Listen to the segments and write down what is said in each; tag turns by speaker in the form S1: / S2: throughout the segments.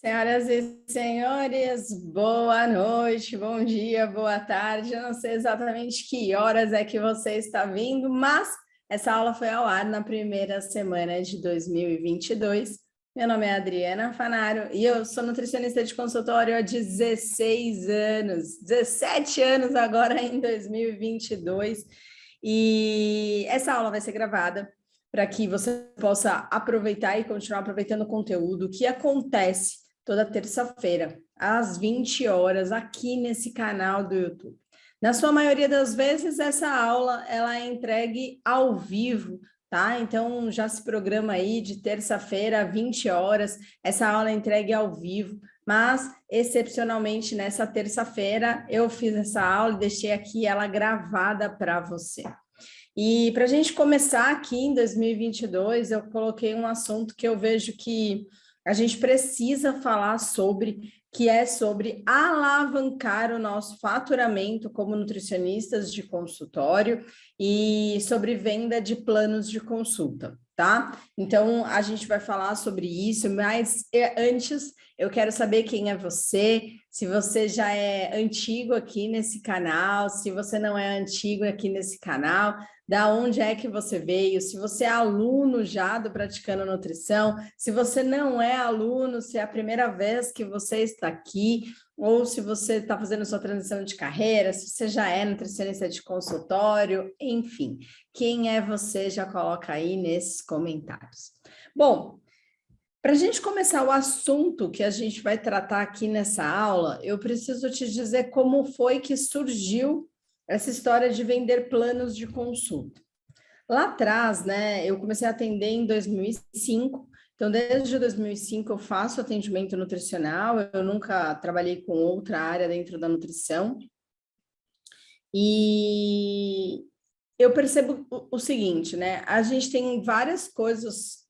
S1: Senhoras e senhores, boa noite, bom dia, boa tarde. Eu não sei exatamente que horas é que você está vindo, mas essa aula foi ao ar na primeira semana de 2022. Meu nome é Adriana Fanaro e eu sou nutricionista de consultório há 16 anos, 17 anos agora em 2022. E essa aula vai ser gravada para que você possa aproveitar e continuar aproveitando o conteúdo que acontece toda terça-feira, às 20 horas, aqui nesse canal do YouTube. Na sua maioria das vezes, essa aula ela é entregue ao vivo, tá? Então, já se programa aí de terça-feira, 20 horas, essa aula é entregue ao vivo, mas, excepcionalmente, nessa terça-feira, eu fiz essa aula e deixei aqui ela gravada para você. E para a gente começar aqui em 2022, eu coloquei um assunto que eu vejo que a gente precisa falar sobre, que é sobre alavancar o nosso faturamento como nutricionistas de consultório e sobre venda de planos de consulta, tá? Então, a gente vai falar sobre isso, mas antes eu quero saber quem é você, se você já é antigo aqui nesse canal, se você não é antigo aqui nesse canal, da onde é que você veio, se você é aluno já do Praticando Nutrição, se você não é aluno, se é a primeira vez que você está aqui, ou se você está fazendo sua transição de carreira, se você já é nutricionista de consultório, enfim, quem é você, já coloca aí nesses comentários. Bom, para a gente começar o assunto que a gente vai tratar aqui nessa aula, eu preciso te dizer como foi que surgiu essa história de vender planos de consulta. Lá atrás, né, eu comecei a atender em 2005, então desde 2005 eu faço atendimento nutricional, eu nunca trabalhei com outra área dentro da nutrição, e eu percebo o seguinte, né, a gente tem várias coisas,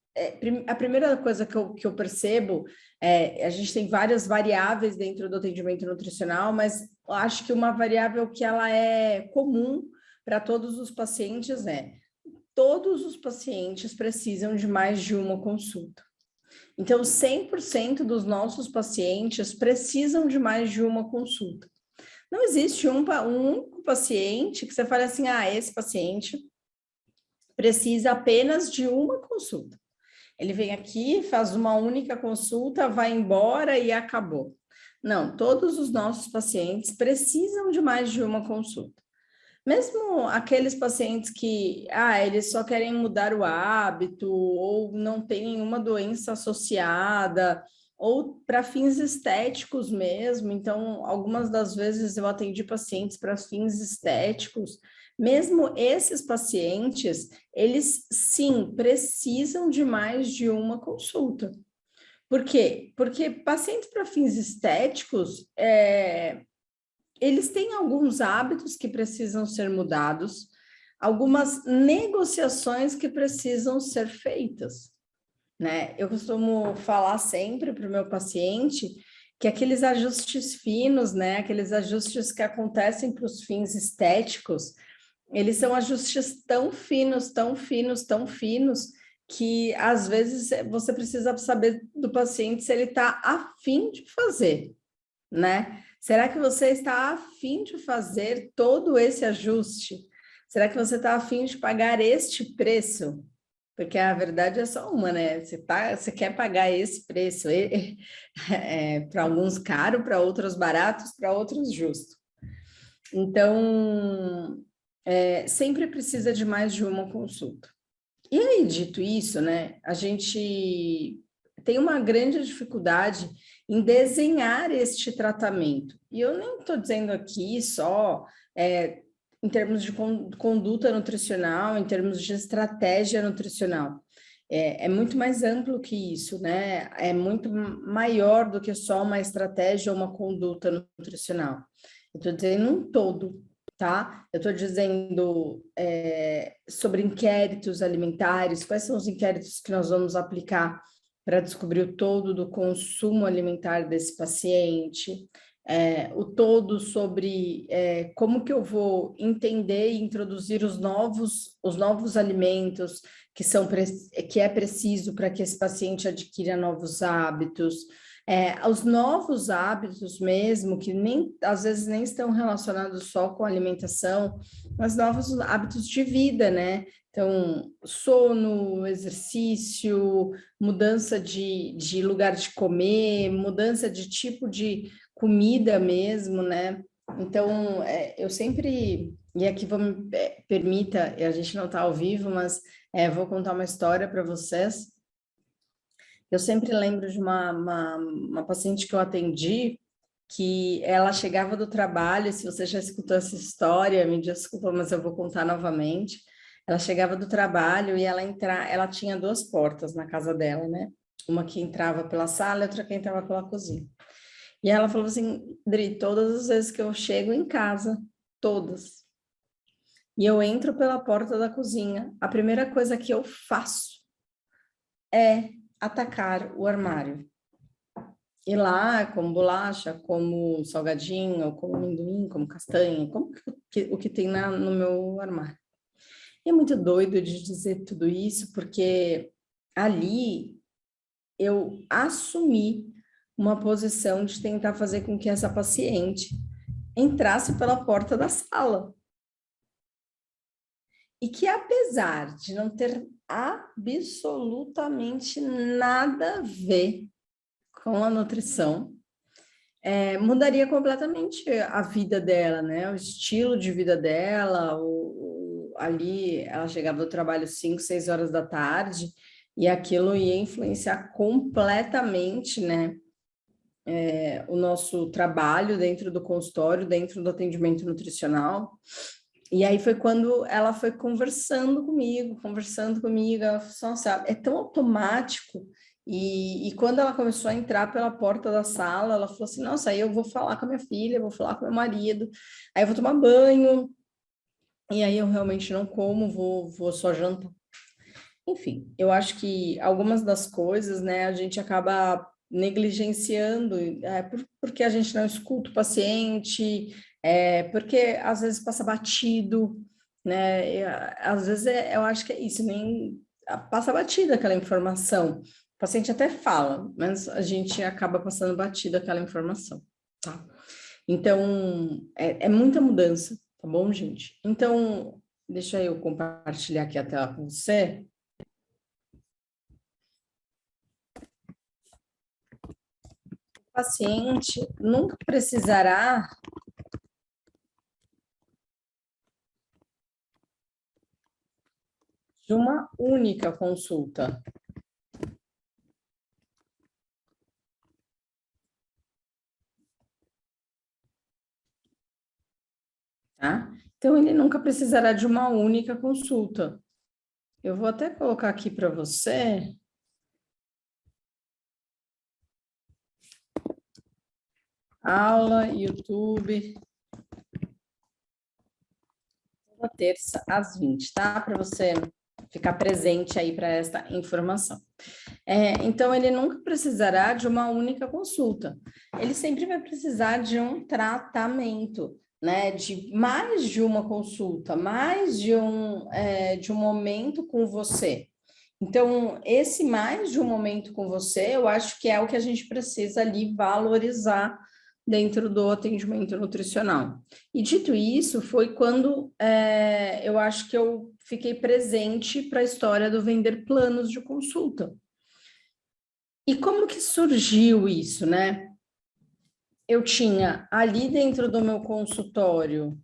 S1: a primeira coisa que eu percebo, a gente tem várias variáveis dentro do atendimento nutricional, mas eu acho que uma variável que ela é comum para todos os pacientes todos os pacientes precisam de mais de uma consulta. Então, 100% dos nossos pacientes precisam de mais de uma consulta. Não existe um único paciente que você fale assim, esse paciente precisa apenas de uma consulta. Ele vem aqui, faz uma única consulta, vai embora e acabou. Não, todos os nossos pacientes precisam de mais de uma consulta. Mesmo aqueles pacientes que, eles só querem mudar o hábito, ou não tem nenhuma doença associada, ou para fins estéticos mesmo. Então, algumas das vezes eu atendi pacientes para fins estéticos. Mesmo esses pacientes, eles sim precisam de mais de uma consulta. Por quê? Porque pacientes para fins estéticos, eles têm alguns hábitos que precisam ser mudados, algumas negociações que precisam ser feitas, né? Eu costumo falar sempre para o meu paciente que aqueles ajustes finos, né? Aqueles ajustes que acontecem para os fins estéticos, eles são ajustes tão finos, tão finos, tão finos, que às vezes você precisa saber do paciente se ele está a fim de fazer, né? Será que você está a fim de fazer todo esse ajuste? Será que você está a fim de pagar este preço? Porque a verdade é só uma, né? Você quer pagar esse preço, para alguns caro, para outros baratos, para outros justo. Então, sempre precisa de mais de uma consulta. E aí, dito isso, né, a gente tem uma grande dificuldade em desenhar este tratamento. E eu nem estou dizendo aqui só em termos de conduta nutricional, em termos de estratégia nutricional. É muito mais amplo que isso, né? É muito maior do que só uma estratégia ou uma conduta nutricional. Eu estou dizendo um todo, tá? Eu estou dizendo sobre inquéritos alimentares, quais são os inquéritos que nós vamos aplicar para descobrir o todo do consumo alimentar desse paciente, o todo sobre como que eu vou entender e introduzir os novos alimentos que é preciso para que esse paciente adquira novos hábitos, Os novos hábitos mesmo, que às vezes nem estão relacionados só com alimentação, mas novos hábitos de vida, né? Então, sono, exercício, mudança de lugar de comer, mudança de tipo de comida mesmo, né? Então, eu sempre, e aqui permita, a gente não está ao vivo, mas vou contar uma história para vocês. Eu sempre lembro de uma paciente que eu atendi, que ela chegava do trabalho, se você já escutou essa história, me desculpa, mas eu vou contar novamente. Ela chegava do trabalho e ela tinha duas portas na casa dela, né? Uma que entrava pela sala e outra que entrava pela cozinha. E ela falou assim, Dri, todas as vezes que eu chego em casa, todas, e eu entro pela porta da cozinha, a primeira coisa que eu faço é atacar o armário. Ir lá, como bolacha, como salgadinho, como amendoim, como castanha, como o que tem no meu armário. E é muito doido de dizer tudo isso, porque ali eu assumi uma posição de tentar fazer com que essa paciente entrasse pela porta da sala. E que apesar de não ter absolutamente nada a ver com a nutrição, mudaria completamente a vida dela, né? O estilo de vida dela, ali ela chegava do trabalho 5, 6 horas da tarde, e aquilo ia influenciar completamente, né? O nosso trabalho dentro do consultório, dentro do atendimento nutricional. E aí foi quando ela foi conversando comigo, ela falou, nossa, é tão automático. E quando ela começou a entrar pela porta da sala, ela falou assim, nossa, aí eu vou falar com a minha filha, vou falar com meu marido, aí eu vou tomar banho, e aí eu realmente não como, vou só jantar. Enfim, eu acho que algumas das coisas, né, a gente acaba negligenciando, porque a gente não escuta o paciente, porque às vezes passa batido, né? Às vezes eu acho que é isso, nem passa batida aquela informação. O paciente até fala, mas a gente acaba passando batido aquela informação, tá? Então, é muita mudança, tá bom, gente? Então, deixa eu compartilhar aqui a tela com você. O paciente nunca precisará de uma única consulta. Tá? Então, ele nunca precisará de uma única consulta. Eu vou até colocar aqui para você. Aula, YouTube. Toda terça às 20, tá? Para você ficar presente aí para esta informação. Então, ele nunca precisará de uma única consulta. Ele sempre vai precisar de um tratamento, né? De mais de uma consulta, mais de um momento com você. Então, esse mais de um momento com você, eu acho que é o que a gente precisa ali valorizar dentro do atendimento nutricional. E dito isso, foi quando eu acho que eu fiquei presente para a história do vender planos de consulta. E como que surgiu isso, né? Eu tinha ali dentro do meu consultório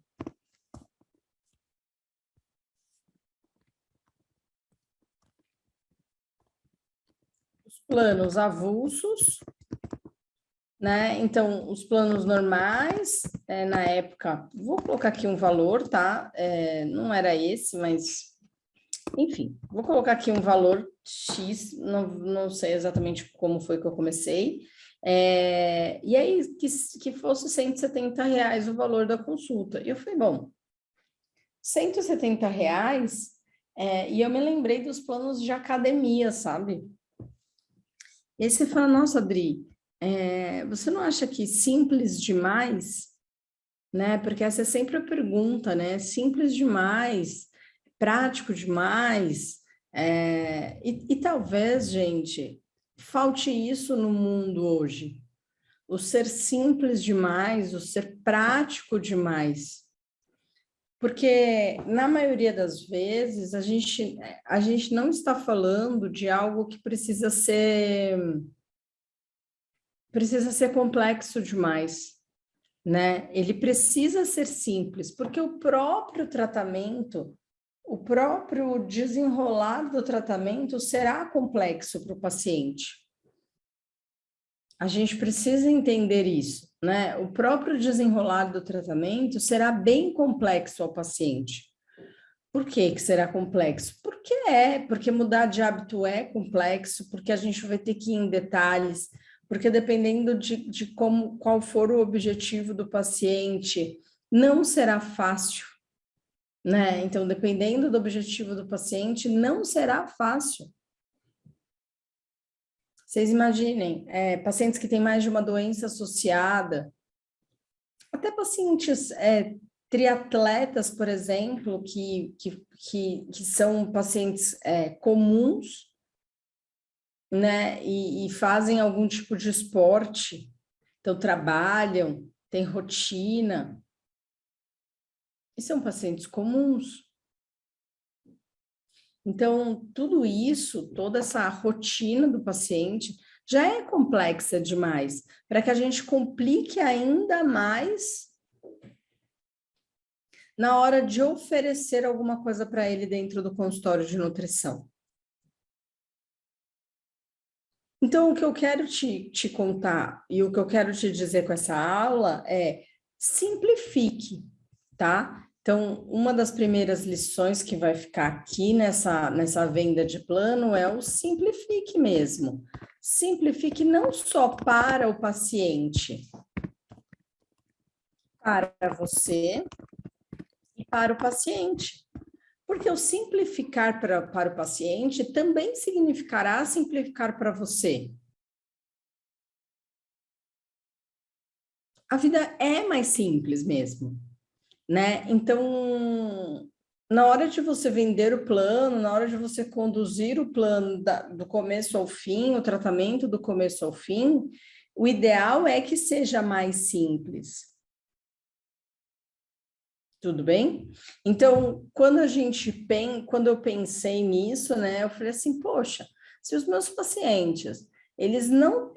S1: os planos avulsos, né? Então, os planos normais, na época, vou colocar aqui um valor, tá? Não era esse, mas, enfim, vou colocar aqui um valor X, não sei exatamente como foi que eu comecei, e aí que fosse R$ 170 o valor da consulta. E eu falei, bom, R$ 170, e eu me lembrei dos planos de academia, sabe? E aí você fala, nossa, Adri, você não acha que simples demais, né? Porque essa é sempre a pergunta, né? Simples demais, prático demais, e talvez, gente, falte isso no mundo hoje. O ser simples demais, o ser prático demais. Porque, na maioria das vezes, a gente não está falando de algo que precisa ser complexo demais, né? Ele precisa ser simples, porque o próprio tratamento, o próprio desenrolar do tratamento será complexo para o paciente. A gente precisa entender isso, né? O próprio desenrolar do tratamento será bem complexo ao paciente. Por que que será complexo? Porque mudar de hábito é complexo, porque a gente vai ter que ir em detalhes, porque dependendo de qual for o objetivo do paciente, não será fácil, né? Então, dependendo do objetivo do paciente, não será fácil. Vocês imaginem, pacientes que têm mais de uma doença associada, até pacientes triatletas, por exemplo, que são pacientes comuns, né, e fazem algum tipo de esporte, então trabalham, têm rotina, e são pacientes comuns. Então, tudo isso, toda essa rotina do paciente já é complexa demais, para que a gente complique ainda mais na hora de oferecer alguma coisa para ele dentro do consultório de nutrição. Então, o que eu quero te contar e o que eu quero te dizer com essa aula é simplifique, tá? Então, uma das primeiras lições que vai ficar aqui nessa venda de plano é o simplifique mesmo. Simplifique não só para o paciente, para você e para o paciente. Porque o simplificar para o paciente também significará simplificar para você. A vida é mais simples mesmo, né? Então, na hora de você vender o plano, na hora de você conduzir o plano do começo ao fim, o tratamento do começo ao fim, o ideal é que seja mais simples. Tudo bem? Então, quando eu pensei nisso, né, eu falei assim, poxa, se os meus pacientes, eles não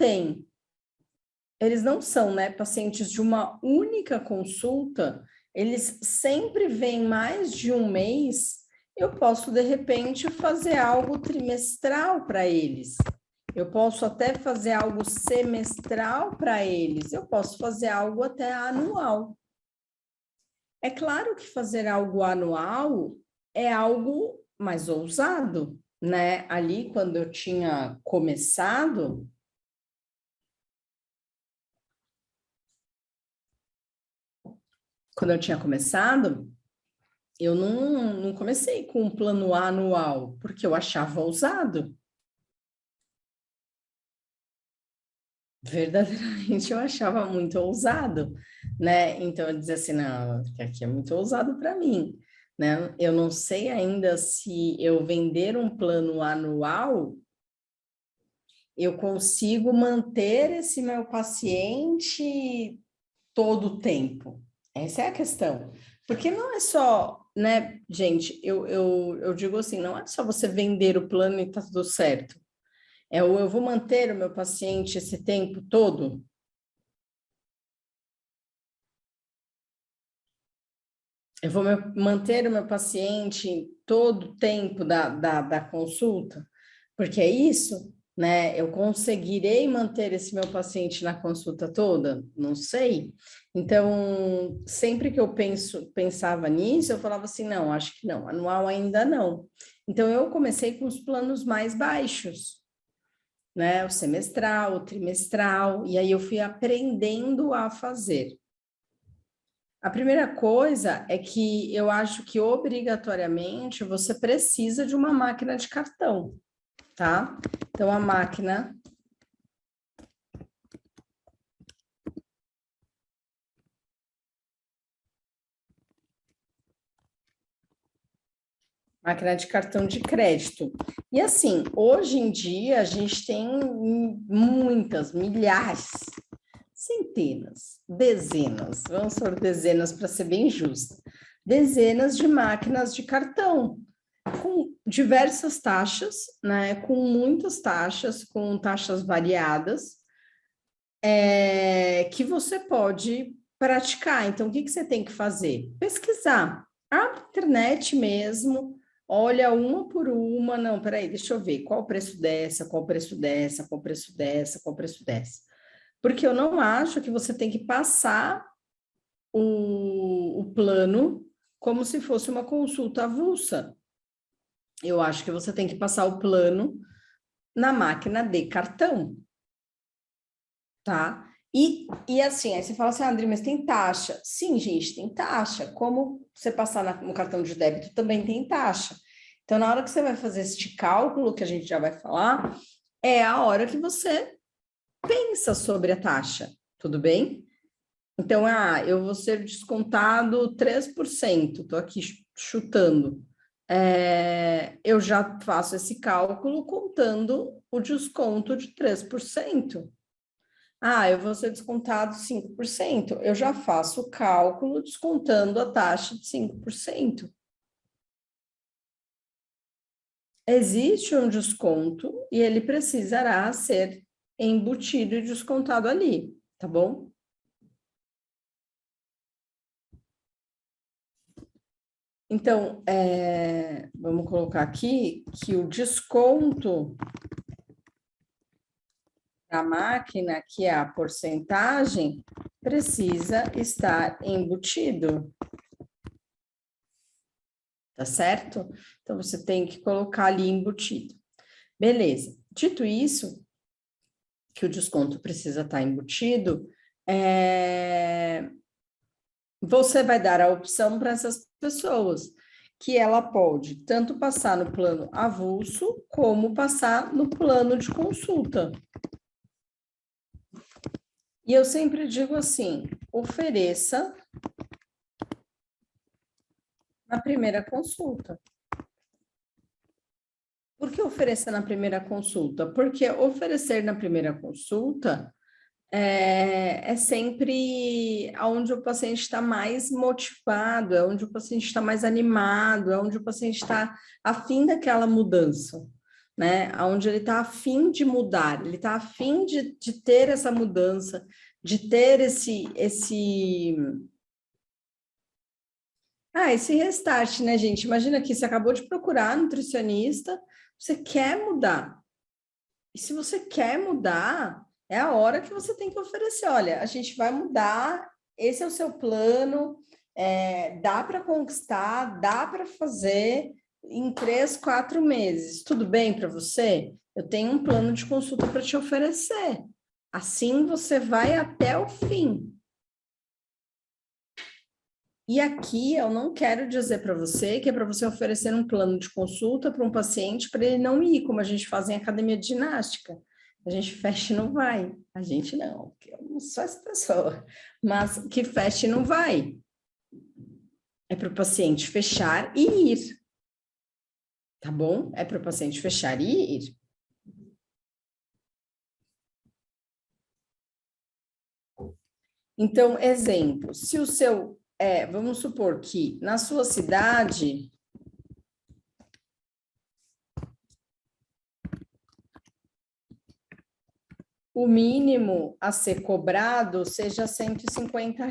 S1: são, né, pacientes de uma única consulta, eles sempre vêm mais de um mês, eu posso, de repente, fazer algo trimestral para eles. Eu posso até fazer algo semestral para eles, eu posso fazer algo até anual. É claro que fazer algo anual é algo mais ousado, né? Ali, quando eu tinha começado, eu não comecei com um plano anual, porque eu achava ousado. Verdadeiramente eu achava muito ousado, né? Então eu dizia assim, não, aqui é muito ousado para mim, né? Eu não sei ainda se eu vender um plano anual, eu consigo manter esse meu paciente todo o tempo. Essa é a questão. Porque não é só, né, gente, eu digo assim, não é só você vender o plano e tá tudo certo. Eu vou manter o meu paciente esse tempo todo. Eu vou manter o meu paciente todo o tempo da consulta, porque é isso, né? Eu conseguirei manter esse meu paciente na consulta toda? Não sei. Então, sempre que eu pensava nisso, eu falava assim, não, acho que não, anual ainda não. Então, eu comecei com os planos mais baixos, né? O semestral, o trimestral, e aí eu fui aprendendo a fazer. A primeira coisa é que eu acho que obrigatoriamente você precisa de uma máquina de cartão, tá? Então, a máquina Máquina de cartão de crédito. E assim, hoje em dia a gente tem muitas, milhares, centenas, dezenas, vamos por dezenas para ser bem justa, dezenas de máquinas de cartão, com diversas taxas, né? Com muitas taxas, com taxas variadas, que você pode praticar. Então, o que você tem que fazer? Pesquisar. A internet mesmo, olha uma por uma. Não, peraí, deixa eu ver qual o preço dessa, qual o preço dessa, qual o preço dessa, qual o preço dessa. Porque eu não acho que você tem que passar o plano como se fosse uma consulta avulsa. Eu acho que você tem que passar o plano na máquina de cartão, tá? E assim, aí você fala assim, André, mas tem taxa. Sim, gente, tem taxa. Como você passar no cartão de débito também tem taxa. Então, na hora que você vai fazer este cálculo, que a gente já vai falar, é a hora que você pensa sobre a taxa, tudo bem? Então, eu vou ser descontado 3%, estou aqui chutando. Eu já faço esse cálculo contando o desconto de 3%. Eu vou ser descontado 5%. Eu já faço o cálculo descontando a taxa de 5%. Existe um desconto e ele precisará ser embutido e descontado ali, tá bom? Então, vamos colocar aqui que o desconto da máquina, que é a porcentagem, precisa estar embutido. Tá certo? Então, você tem que colocar ali embutido. Beleza. Dito isso, que o desconto precisa estar embutido, você vai dar a opção para essas pessoas, que ela pode tanto passar no plano avulso, como passar no plano de consulta. E eu sempre digo assim, ofereça na primeira consulta. Por que oferecer na primeira consulta? Porque oferecer na primeira consulta é sempre onde o paciente está mais motivado, é onde o paciente está mais animado, é onde o paciente está afim daquela mudança, né? Onde ele está afim de mudar, ele está afim de ter essa mudança, de ter esse restart, né, gente? Imagina que você acabou de procurar nutricionista, você quer mudar. E se você quer mudar, é a hora que você tem que oferecer. Olha, a gente vai mudar, esse é o seu plano, dá para conquistar, dá para fazer em 3, 4 meses. Tudo bem para você? Eu tenho um plano de consulta para te oferecer. Assim você vai até o fim. E aqui eu não quero dizer para você que é para você oferecer um plano de consulta para um paciente para ele não ir, como a gente faz em academia de ginástica. A gente fecha e não vai. A gente não, porque eu não sou essa pessoa. Mas que fecha e não vai. É para o paciente fechar e ir. Tá bom? É para o paciente fechar e ir. Então, exemplo, se o seu... vamos supor que na sua cidade... o mínimo a ser cobrado seja R$ 150.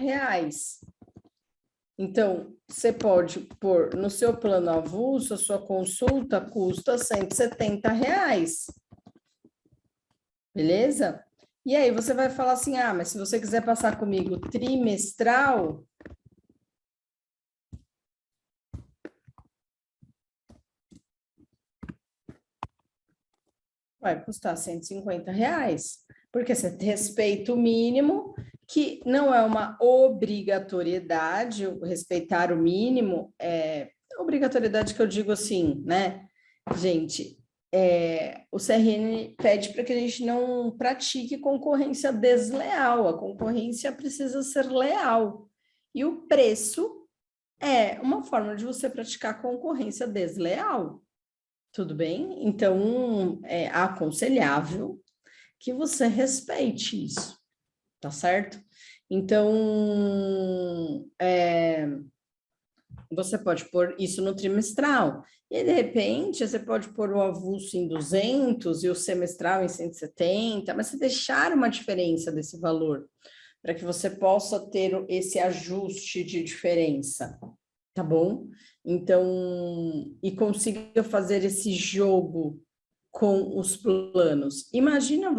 S1: Então, você pode pôr no seu plano avulso, a sua consulta custa R$ 170. Beleza? E aí você vai falar assim, mas se você quiser passar comigo trimestral, vai custar R$ 150, porque você respeita o mínimo, que não é uma obrigatoriedade, respeitar o mínimo, obrigatoriedade que eu digo assim, né, gente, o CRN pede para que a gente não pratique concorrência desleal, a concorrência precisa ser leal, e o preço é uma forma de você praticar concorrência desleal. Tudo bem? Então, é aconselhável que você respeite isso, tá certo? Então, você pode pôr isso no trimestral. E, de repente, você pode pôr o avulso em 200 e o semestral em 170, mas você deixar uma diferença desse valor, para que você possa ter esse ajuste de diferença, tá bom? Então, e consiga fazer esse jogo com os planos. Imagina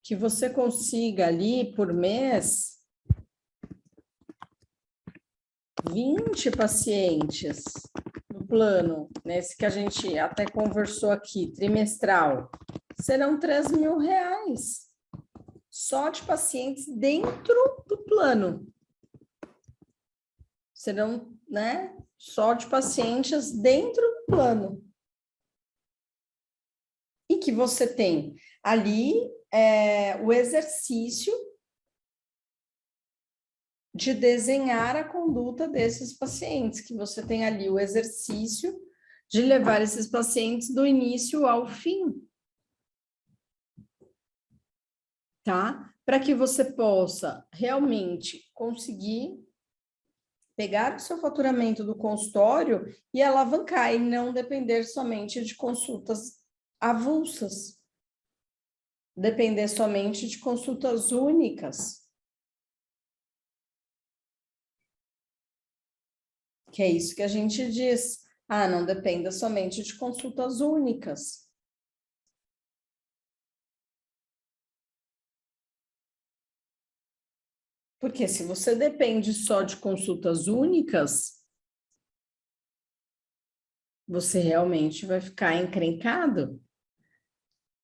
S1: que você consiga ali por mês 20 pacientes no plano, nesse que a gente até conversou aqui, trimestral, serão R$3.000, só de pacientes dentro do plano. Serão, né, só de pacientes dentro do plano. E que você tem ali o exercício de desenhar a conduta desses pacientes, que você tem ali o exercício de levar esses pacientes do início ao fim, tá? Para que você possa realmente conseguir pegar o seu faturamento do consultório e alavancar e não depender somente de consultas avulsas, depender somente de consultas únicas. Que é isso que a gente diz. Ah, não dependa somente de consultas únicas. Porque se você depende só de consultas únicas, você realmente vai ficar encrencado.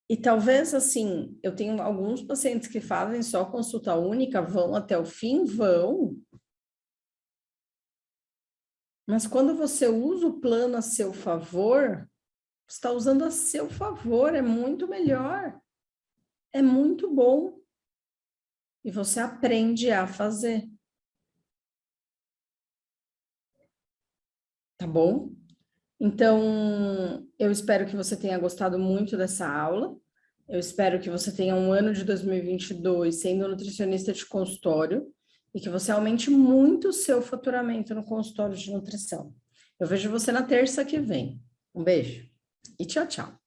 S1: E talvez, assim, eu tenho alguns pacientes que fazem só consulta única, vão até o fim, vão. Mas quando você usa o plano a seu favor, você está usando a seu favor, é muito melhor. É muito bom. E você aprende a fazer. Tá bom? Então, eu espero que você tenha gostado muito dessa aula. Eu espero que você tenha um ano de 2022 sendo nutricionista de consultório e que você aumente muito o seu faturamento no consultório de nutrição. Eu vejo você na terça que vem. Um beijo e tchau, tchau.